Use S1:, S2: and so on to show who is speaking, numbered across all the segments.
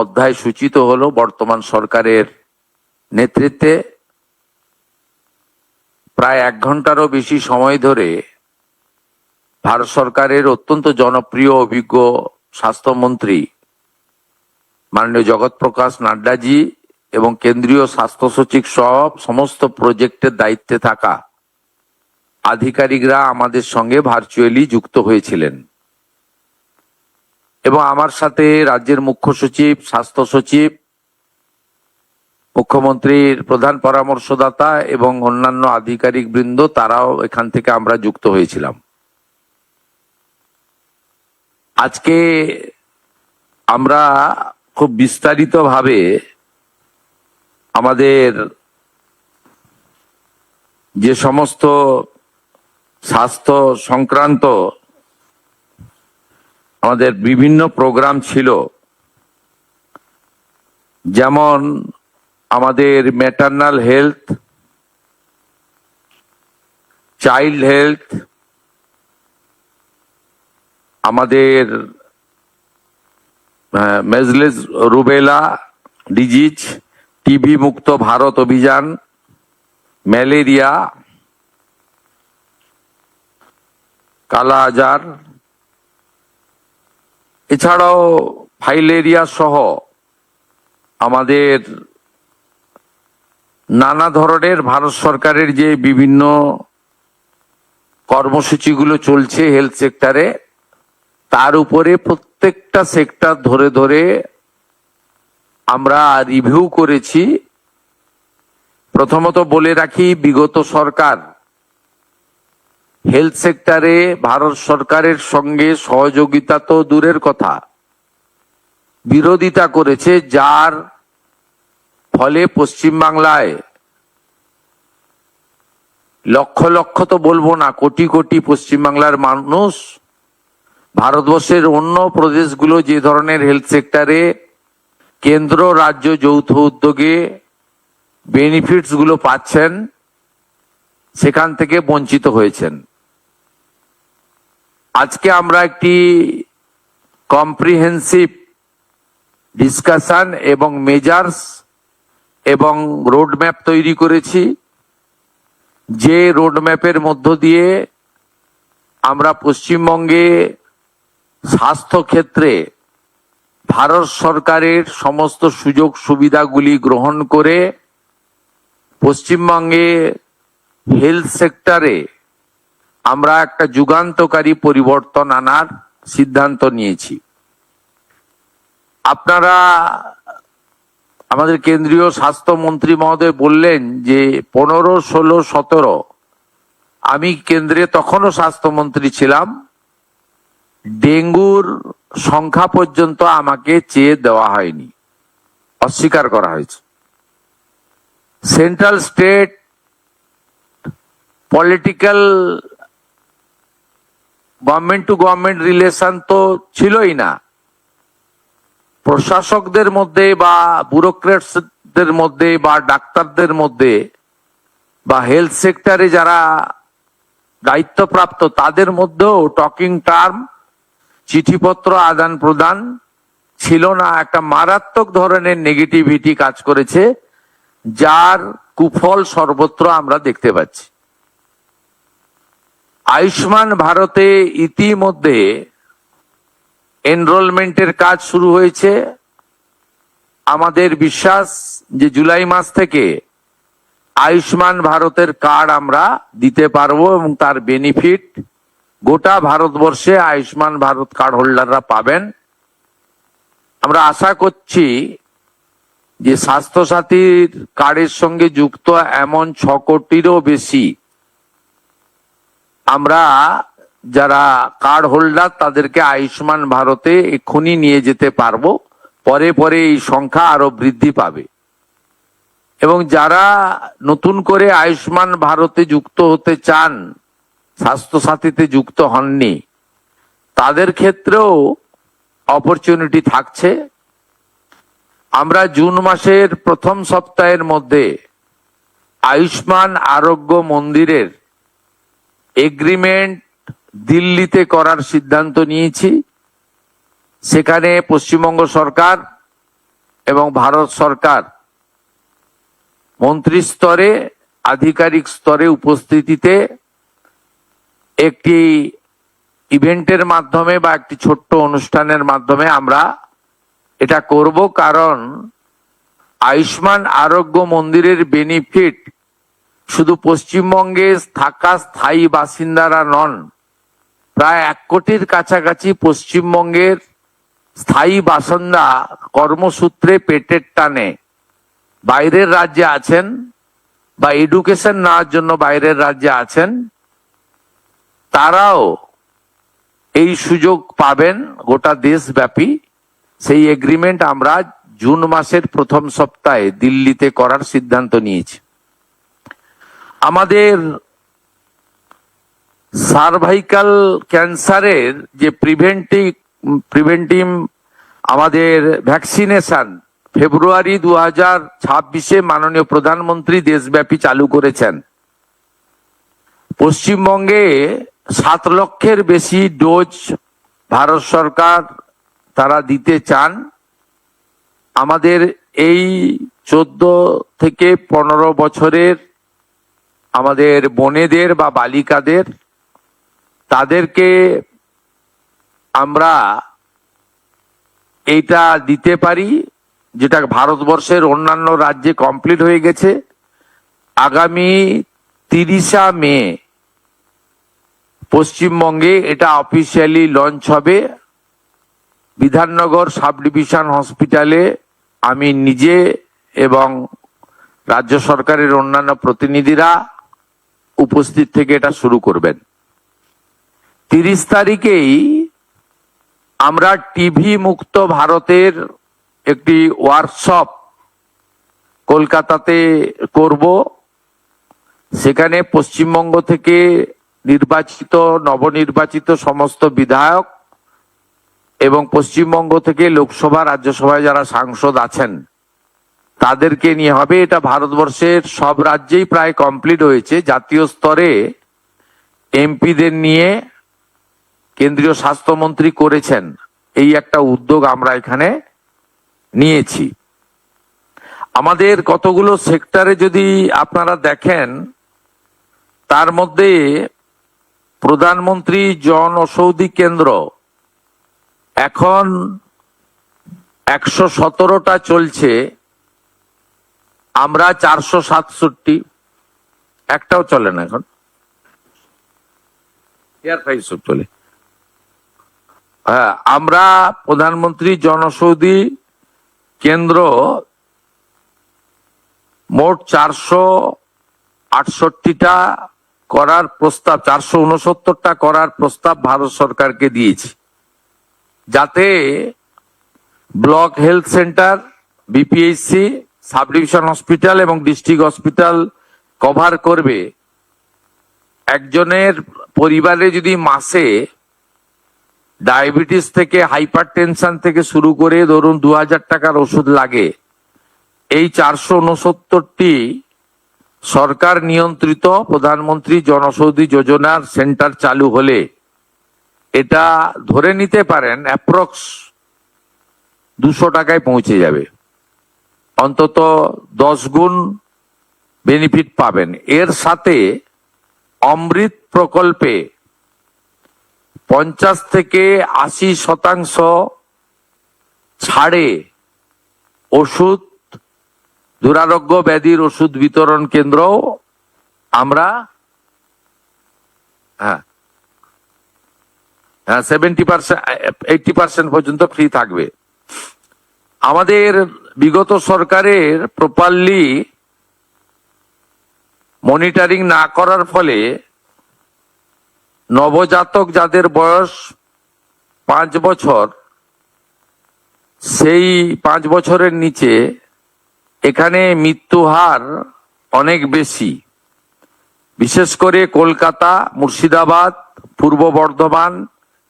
S1: অধ্যায় সূচিত হলো বর্তমান সরকারের নেতৃত্বে। প্রায় 1 ঘন্টারও বেশি সময় ধরে ভারত সরকারের অত্যন্ত জনপ্রিয় অভিজ্ঞ স্বাস্থ্যমন্ত্রী মাননীয় জগৎ প্রকাশ নাড্ডাজি এবং কেন্দ্রীয় স্বাস্থ্য সচিব সহ সমস্ত প্রজেক্টের দায়িত্বে থাকা আধিকারিকরা আমাদের সঙ্গে ভার্চুয়ালি যুক্ত হয়েছিলেন এবং আমার সাথে রাজ্যের মুখ্য সচিব, স্বাস্থ্য সচিব, মুখ্যমন্ত্রীর প্রধান পরামর্শদাতা এবং অন্যান্য আধিকারিক বৃন্দ, তারাও এখান থেকে আমরা যুক্ত হয়েছিলাম। আজকে আমরা খুব বিস্তারিতভাবে আমাদের যে সমস্ত স্বাস্থ্য সংক্রান্ত আমাদের বিভিন্ন প্রোগ্রাম ছিল, যেমন আমাদের ম্যাটারনাল হেলথ, চাইল্ড হেলথ, আমাদের মেজলেস রুবেলা ডিজিজ, টিবি মুক্ত ভারত অভিযান, ম্যালেরিয়া, কালা আজার, এছাড়াও ফাইলেরিয়া সহ আমাদের নানা ধরনের ভারত সরকারের যে বিভিন্ন কর্মসূচিগুলো চলছে হেলথ সেক্টরে, তার উপরে প্রত্যেকটা সেক্টর ধরে ধরে আমরা রিভিউ করেছি। প্রথমত বলে রাখি, বিগত সরকার হেলথ সেক্টরে ভারত সরকারের সঙ্গে সহযোগিতা তো দূরের কথা, বিরোধিতা করেছে, যার ফলে পশ্চিমবাংলায় লক্ষ লক্ষ তো বলবো না, কোটি কোটি পশ্চিমবাংলার মানুষ ভারতবর্ষের অন্য প্রদেশগুলো যে ধরনের হেলথ সেক্টরে কেন্দ্র রাজ্য যৌথ উদ্যোগে বেনিফিটস গুলো পাচ্ছেন, সেখান থেকে বঞ্চিত হয়েছেন। আজকে আমরা একটি কম্প্রিহেন্সিভ ডিসকাশন এবং মেজার্স এবং রোডম্যাপ তৈরি করেছি, যে রোডম্যাপের মধ্য দিয়ে আমরা পশ্চিমবঙ্গে স্বাস্থ্য ক্ষেত্রে ভারত সরকারের সমস্ত সুযোগ সুবিধাগুলি গ্রহণ করে পশ্চিমবঙ্গে হেলথ সেক্টরে আমরা একটা যুগান্তকারী পরিবর্তন আনার সিদ্ধান্ত নিয়েছি। আপনারা, আমাদের কেন্দ্রীয় স্বাস্থ্যমন্ত্রী মহোদয় বললেন যে 15, 16, 17, আমি কেন্দ্রে তখনও স্বাস্থ্যমন্ত্রী ছিলাম, ডেঙ্গুর সংখ্যা পর্যন্ত আমাকে চেয়ে দেওয়া হয়নি, অস্বীকার করা হয়েছে। Central state political government to government relation তো ছিলই না, প্রশাসকদের মধ্যে বা ব্যুরোক্রেটসদের মধ্যে বা ডাক্তারদের মধ্যে বা হেলথ সেক্টরে যারা দায়িত্বপ্রাপ্ত তাদের মধ্যেও টকিং টার্ম, চিঠিপত্র আদান প্রদান ছিল না। একটা মারাত্মক ধরনের নেগেটিভিটি কাজ করেছে, যার কুফল সর্বত্র আমরা দেখতে পাচ্ছি। আয়ুষ্মান ভারতে ইতিমধ্যে এনরোলমেন্টের কাজ শুরু হয়েছে। আমাদের বিশ্বাস যে জুলাই মাস থেকে আয়ুষ্মান ভারতের কার্ড আমরা দিতে পারবো এবং তার বেনিফিট গোটা ভারতবর্ষে আয়ুষ্মান ভারত কার্ড হোল্ডাররা পাবেন। আমরা আশা করছি যে স্বাস্থ্যসাথীর কার্ডের সঙ্গে যুক্ত এমন 6 কোটিরও বেশি আমরা যারা কার্ড হোল্ডার তাদেরকে আয়ুষ্মান ভারতে এক্ষুনি নিয়ে যেতে পারবো। পরে পরে এই সংখ্যা আরো বৃদ্ধি পাবে এবং যারা নতুন করে আয়ুষ্মান ভারতে যুক্ত হতে চান, স্বাস্থ্যসাথীতে যুক্ত হননি, তাদের ক্ষেত্রেও অপরচুনিটি থাকছে। আমরা জুন মাসের প্রথম সপ্তাহের মধ্যে আয়ুষ্মান আরোগ্য মন্দিরের এগ্রিমেন্ট দিল্লিতে করার সিদ্ধান্ত নিয়েছি। সেখানে পশ্চিমবঙ্গ সরকার এবং ভারত সরকার মন্ত্রী স্তরে, আধিকারিক স্তরে উপস্থিতিতে একটি ইভেন্টের মাধ্যমে বা একটি ছোট্ট অনুষ্ঠানের মাধ্যমে আমরা এটা করব। কারণ আয়ুষ্মান আরোগ্য মন্দিরের বেনিফিট শুধু পশ্চিমবঙ্গে থাকা স্থায়ী বাসিন্দারা নন, প্রায় 1 কোটির কাছাকাছি পশ্চিমবঙ্গের স্থায়ী বাসিন্দা কর্মসূত্রে পেটের টানে বাইরের রাজ্যে আছেন বা এডুকেশন নেওয়ার জন্য বাইরের রাজ্যে আছেন, তারাও এই সুযোগ পাবেন গোটা দেশব্যাপী। সেই এগ্রিমেন্ট আমরা জুন মাসের প্রথম সপ্তাহে দিল্লিতে করার সিদ্ধান্ত নিয়েছি। আমাদের সার্ভাইকাল ক্যান্সারের যে প্রিভেন্টিভ আমাদের ভ্যাকসিনেশন ফেব্রুয়ারি 2026-এ মাননীয় প্রধানমন্ত্রী দেশব্যাপী চালু করেছেন। পশ্চিমবঙ্গে 7 লক্ষের বেশি ডোজ ভারত সরকার তারা দিতে চান। আমাদের এই 14 থেকে 15 বছরের আমাদের বোনেদের বা বালিকাদের, তাদেরকে আমরা এইটা দিতে পারি, যেটা ভারতবর্ষের অন্যান্য রাজ্যে কমপ্লিট হয়ে গেছে। আগামী 30 মে পশ্চিমবঙ্গে এটা অফিসিয়ালি লঞ্চ হবে। বিধাননগর সাব ডিভিশন হসপিটালে আমি নিজে এবং রাজ্য সরকারের অন্যান্য প্রতিনিধিরা উপস্থিত থেকে এটা শুরু করবেন। 30 তারিখেই আমরা টিভি মুক্ত ভারতের একটি ওয়ার্কশপ কলকাতাতে করব। সেখানে পশ্চিমবঙ্গ থেকে নবনির্বাচিত সমস্ত বিধায়ক এবং পশ্চিমবঙ্গ থেকে লোকসভা রাজ্যসভায় যারা সাংসদ আছেন তাদেরকে নিয়ে হবে। এটা ভারতবর্ষের সব রাজ্যেই প্রায় কমপ্লিট হয়েছে। জাতীয় স্তরে এমপিদের নিয়ে কেন্দ্রীয় স্বাস্থ্যমন্ত্রী করেছেন। এই একটা উদ্যোগ আমরা এখানে নিয়েছি। আমাদের কতগুলো সেক্টরে যদি আপনারা দেখেন, তার মধ্যে প্রধানমন্ত্রী জন ঔষধি কেন্দ্র এখন 117টা চলছে। আমরা 467, একটাও চলে না এখন, চলে। হ্যাঁ, আমরা প্রধানমন্ত্রী জনঔষধি কেন্দ্র মোট 468টা করার প্রস্তাব, 469টা করার প্রস্তাব ভারত সরকারকে দিয়েছি, যাতে block health centre, BPHC, sub division hospital এবং ডিস্ট্রিক্ট হসপিটাল কভার করবে। একজনের পরিবারে যদি মাসে ডায়াবেটিস থেকে হাইপারটেনশন থেকে শুরু করে ধরুন 2000 টাকার ওষুধ লাগে, এই 469টি সরকার নিয়ন্ত্রিত প্রধানমন্ত্রী জনঔষধি যোজনার সেন্টার চালু হলে এটা ধরে নিতে পারেন অ্যাপ্রক্স 200 টাকায় পৌঁছে যাবে। অন্তত 10 গুণ বেনিফিট পাবেন। এর সাথে অমৃত প্রকল্পে 50 থেকে 80% ছাড়ে ওষুধ, দুরারোগ্য ব্যাধির ওষুধ বিতরণ কেন্দ্র আমরা 70%, 80% পর্যন্ত ফ্রি থাকবে। আমাদের বিগত সরকারের প্রপারলি মনিটরিং না করার ফলে নবজাতক যাদের বয়স 5 বছর, সেই 5 বছরের নিচে এখানে মৃত্যু হার অনেক বেশি। বিশেষ করে কলকাতা, মুর্শিদাবাদ, পূর্ব বর্ধমান,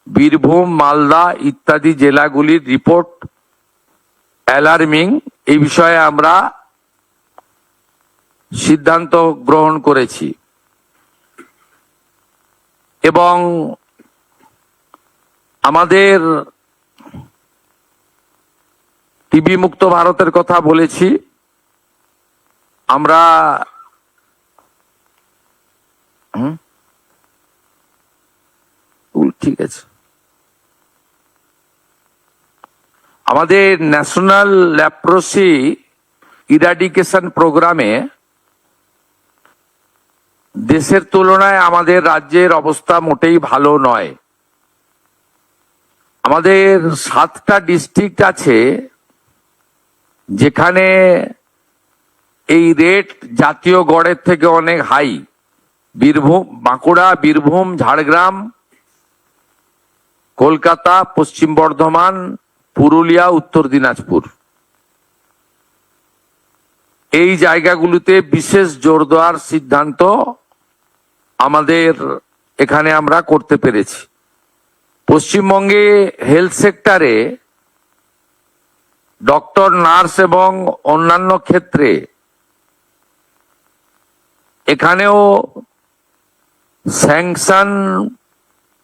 S1: বীরভূম, মালদা ইত্যাদি জেলাগুলির রিপোর্ট অ্যালার্মিং। এই বিষয়ে আমরা সিদ্ধান্ত গ্রহণ করেছি এবং আমাদের টিবি মুক্ত ভারতের কথা বলেছি। আমরা ঠিক আছে, আমাদের ন্যাশনাল ল্যাপ্রোসি ইরাডিকেশন প্রোগ্রামে দেশের তুলনায় আমাদের রাজ্যের অবস্থা মোটেই ভালো নয়। আমাদের 7টা ডিস্ট্রিক্ট আছে যেখানে এই রেট জাতীয় গড়ের থেকে অনেক হাই। বীরভূম, বাঁকুড়া, বীরভূম, ঝাড়গ্রাম, কলকাতা, পশ্চিম বর্ধমান, পুরুলিয়া, উত্তর দিনাজপুর। এই জায়গাগুলোতে বিশেষ জোর দেওয়ার সিদ্ধান্ত আমাদের এখানে আমরা করতে পেরেছি। পশ্চিমবঙ্গে হেলথ সেক্টরে ডক্টর, নার্স এবং অন্যান্য ক্ষেত্রে এখানেও স্যাংশন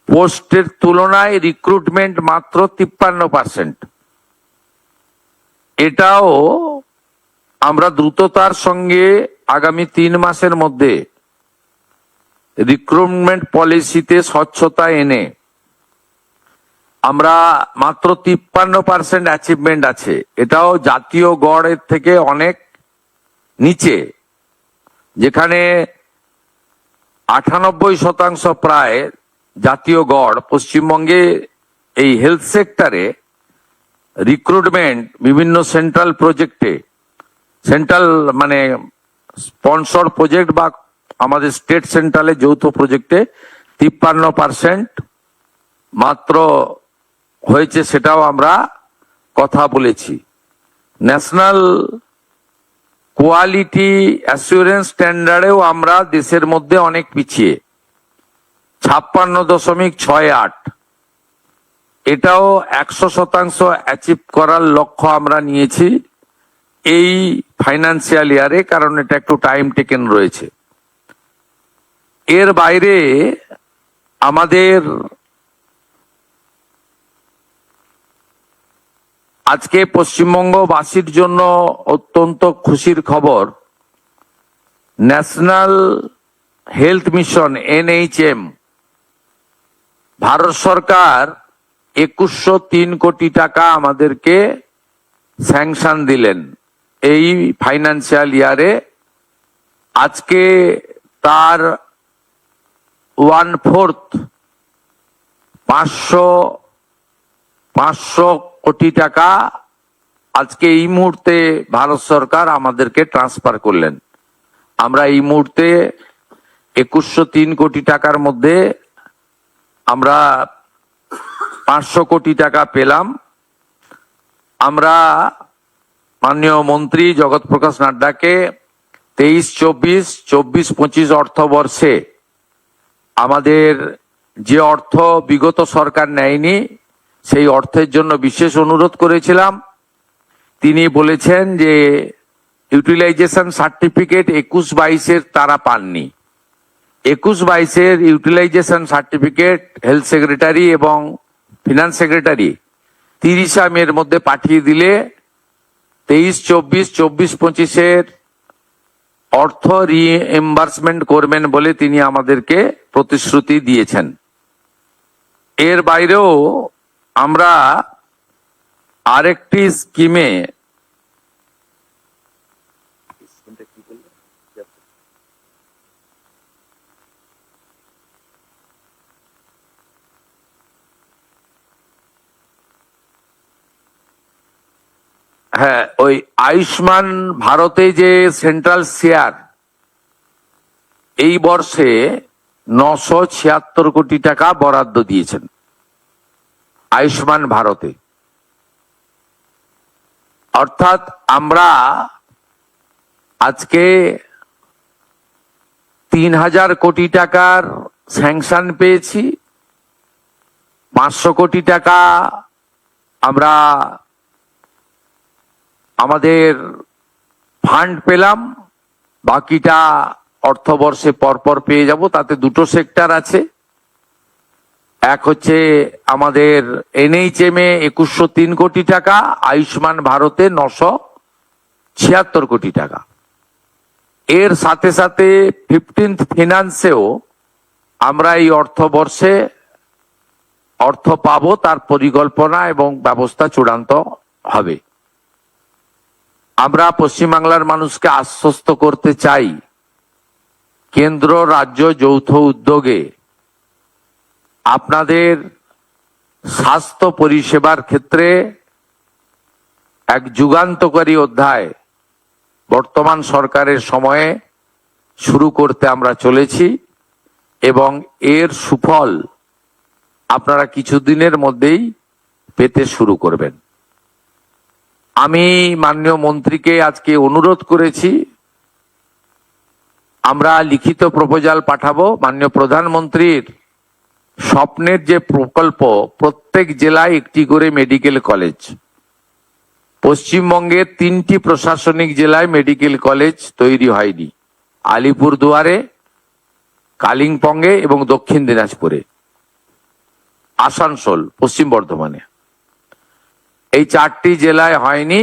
S1: পোস্টের তুলনায় রিক্রুটমেন্ট মাত্র 53%। এটাও আমরা দ্রুততার সঙ্গে আগামী 3 মাসের মধ্যে রিক্রুটমেন্ট পলিসিতে স্বচ্ছতা এনে আমরা মাত্র 53% অ্যাচিভমেন্ট আছে। এটাও জাতীয় গড়ের থেকে অনেক নিচে, যেখানে 98% প্রায় জাতীয় গড়। পশ্চিমবঙ্গে এই হেলথ সেক্টরে রিক্রুটমেন্ট বিভিন্ন সেন্ট্রাল প্রজেক্টে, সেন্ট্রাল মানে স্পন্সর প্রজেক্ট বা আমাদের স্টেট সেন্ট্রালের যৌথ প্রজেক্টে 53% মাত্র হয়েছে, সেটাও আমরা কথা বলেছি। ন্যাশনাল কোয়ালিটি অ্যাসুরেন্স স্ট্যান্ডার্ডেও আমরা দেশের মধ্যে অনেক পিছিয়ে, 56.68। এটাও 100% অ্যাচিভ করার লক্ষ্য আমরা নিয়েছি এই ফাইন্যান্সিয়াল ইয়ারে, কারণ এটা একটু টাইম টেকেন রয়েছে। এর বাইরে আমাদের আজকে পশ্চিমবঙ্গবাসীর জন্য অত্যন্ত খুশির খবর, national health mission NHM Bharat সরকার 2103 কোটি টাকা আমাদেরকে স্যাংশন দিলেন এই ফাইন্যান্সিয়াল ইয়ারে। আজকে তার 1/4 500 কোটি টাকা আজকে এই মুহূর্তে ভারত সরকার আমাদেরকে ট্রান্সফার করলেন। আমরা এই মুহূর্তে 2103 কোটি টাকার মধ্যে আমরা 500 কোটি টাকা পেলাম। আমরা মাননীয় মন্ত্রী জগৎ প্রকাশ নাড্ডাকে 23-24, 24-25 অর্থবর্ষে আমাদের যে অর্থ বিগত সরকার নেয়নি সেই অর্থের জন্য বিশেষ অনুরোধ করেছিলাম। তিনি বলেছেন যে ইউটিলাইজেশন সার্টিফিকেট 21-22 তারা পাননি। 21-22 ইউটিলাইজেশন সার্টিফিকেট হেলথ সেক্রেটারি এবং ফিনান্স সেক্রেটারি 30 মের মধ্যে পাঠিয়ে দিলে 23-24, 24-25 অর্থ রিএম্বার্সমেন্ট করবেন বলে তিনি আমাদেরকে প্রতিশ্রুতি দিয়েছেন। এর বাইরেও আমরা আরেকটি স্কিমে ওই আয়ুষ্মান ভারতে যে সেন্ট্রাল শেয়ার এই বর্ষে 976 কোটি টাকা বরাদ্দ দিয়েছেন আয়ুষ্মান ভারতে। অর্থাৎ আমরা আজকে 3000 কোটি টাকার স্যাংশন পেয়েছি, 500 কোটি টাকা আমরা আমাদের ফান্ড পেলাম, বাকিটা অর্থবর্ষে পরপর পেয়ে যাব। তাতে দুটো সেক্টর আছে, এক হচ্ছে আমাদের NHM এ 2103 কোটি টাকা, আয়ুষ্মান ভারতে 976 কোটি টাকা। এর সাথে সাথে 15th ফিনান্সেও আমরা এই অর্থবর্ষে অর্থ পাবো, তার পরিকল্পনা এবং ব্যবস্থা চূড়ান্ত হবে। আমরা পশ্চিমবাংলার মানুষকে আশ্বস্ত করতে চাই, কেন্দ্র রাজ্য যৌথ উদ্যোগে আপনাদের স্বাস্থ্য পরিষেবার ক্ষেত্রে এক যুগান্তকারী অধ্যায় বর্তমান সরকারের সময়ে শুরু করতে আমরা চলেছি এবং এর সুফল আপনারা কিছুদিনের মধ্যেই পেতে শুরু করবেন। আমি মাননীয় মন্ত্রীকে আজকে অনুরোধ করেছি, আমরা লিখিত প্রপোজাল পাঠাবো। মাননীয় প্রধানমন্ত্রীর স্বপ্নের যে প্রকল্প, প্রত্যেক জেলায় একটি করে মেডিকেল কলেজ, পশ্চিমবঙ্গের 3টি প্রশাসনিক জেলায় মেডিকেল কলেজ তৈরি হয়নি, আলিপুরদুয়ারে, কালিম্পংয়ে এবং দক্ষিণ দিনাজপুরে, আসানসোল, পশ্চিম বর্ধমানে। এই 4টি জেলায় হয়নি।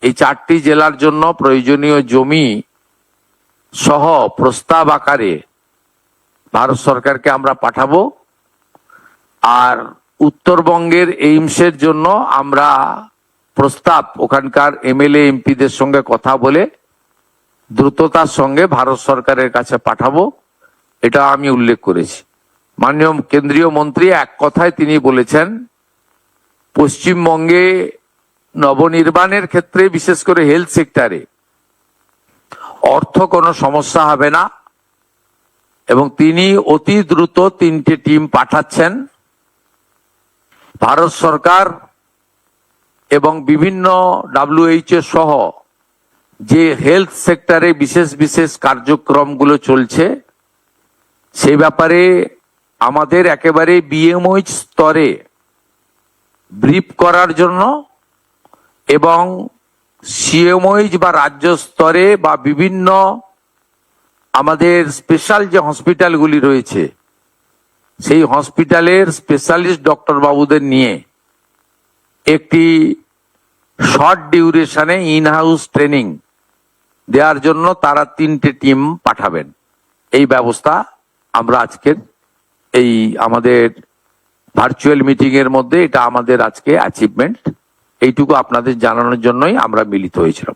S1: এই 4টি জেলার জন্য প্রয়োজনীয় জমি সহ প্রস্তাব আকারে ভারত সরকারকে আমরা পাঠাবো। আর উত্তরবঙ্গের এইমসের জন্য আমরা প্রস্তাব ওখানকার MLA MPদের সঙ্গে কথা বলে দ্রুততার সঙ্গে ভারত সরকারের কাছে পাঠাবো, এটা আমি উল্লেখ করেছি। মাননীয় কেন্দ্রীয় মন্ত্রী এক কথায় তিনি বলেছেন, পশ্চিমবঙ্গে নবনির্মাণের ক্ষেত্রে বিশেষ করে হেলথ সেক্টরে অর্থ কোনো সমস্যা হবে না এবং তিনি অতি দ্রুত 3টে টিম পাঠাচ্ছেন। ভারত সরকার এবং বিভিন্ন WHO সহ যে হেলথ সেক্টরে বিশেষ বিশেষ কার্যক্রমগুলো চলছে সেই ব্যাপারে আমাদের একেবারে BMOH স্তরে ব্রিফ করার জন্য এবং CMOH বা রাজ্য স্তরে বা বিভিন্ন আমাদের স্পেশাল যে হসপিটালগুলি রয়েছে সেই হসপিটালের স্পেশালিস্ট ডক্টর বাবুদের নিয়ে একটি শর্ট ডিউরেশনে ইন হাউস ট্রেনিং দেওয়ার জন্য তারা 3টে টিম পাঠাবেন। এই ব্যবস্থা আমরা আজকের এই আমাদের ভার্চুয়াল মিটিং এর মধ্যে এটা আমাদের আজকে অ্যাচিভমেন্ট। এইটুকু আপনাদের জানানোর জন্যই আমরা মিলিত হয়েছিলাম।